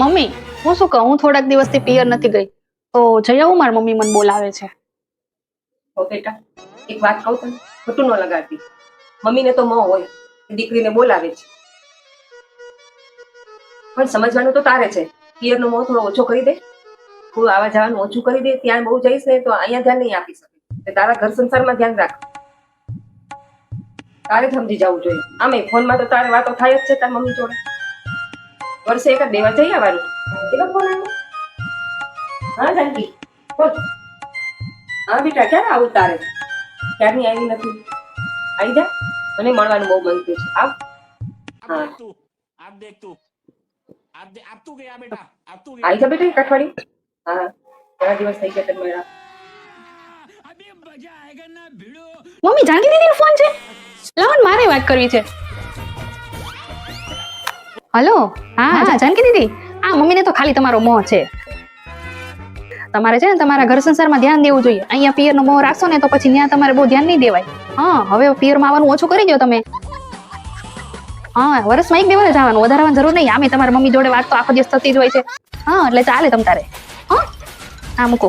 Mummy હું શું કહું, હું થોડાક દિવસથી પિયર નથી ગઈ, તો જઈ આવું? મારી મમ્મી મને બોલાવે છે. ઓ બેટા, એક વાત કહું તને, ખોટું ન લગાડતી. મમ્મીને તો મોહ હોય દીકરીને બોલાવે છે, પણ સમજવાનું તો તારે છે. પિયરનો મોહ થોડો ઓછો કરી દે, થોડું આવા જવાનું ઓછું કરી દે. ત્યાં બહુ જઈશ ને તો અહીંયા ધ્યાન નહીં આપી શકે. તારા ઘર સંસારમાં ધ્યાન રાખ. તારે સમજી જવું જોઈએ. આમે ફોનમાં તો તારે વાતો થાય જ છે તાર મમ્મી જોડે. વર્ષે એક જ દેવા જઈ આવવાનું. કેટલો ફોન આવ્યો? હા જાનકી બોલ. હા બેટા, ક્યારે આવું તારે? ક્યારની આવી નથી. આવી જા, મને મળવાનું બહુ મન થયું છે. આવ. હા આવી જા બેટા, એક અઠવાડિયું. હા, ઘણા દિવસ થઈ ગયા તને મળ્યા. મમ્મી જાનકી દીદીનો ફોન છે, લાવો ને મારે વાત કરવી છે. હલો, હા જાનકી દીદી, આ મમ્મીને તો ખાલી તમારો મોહ છે. તમારે છે ને તમારા ઘર સંસારમાં ધ્યાન દેવું જોઈએ. અહીંયા પિયરનો મોહ રાખશો ને તો પછી ત્યાં તમારે બહુ ધ્યાન નહીં દેવાય. હા, હવે પિયરમાં આવવાનું ઓછું કરી દો તમે. હા, વર્ષમાં 1-2 વાર જ આવવાનું, વધારે આવવાની જરૂર નહીં. આમે તમારા મમ્મી જોડે વાત તો આખો દિવસ થતી જ હોય છે. હા, એટલે ચાલે તમ તારે. હા, મૂકો.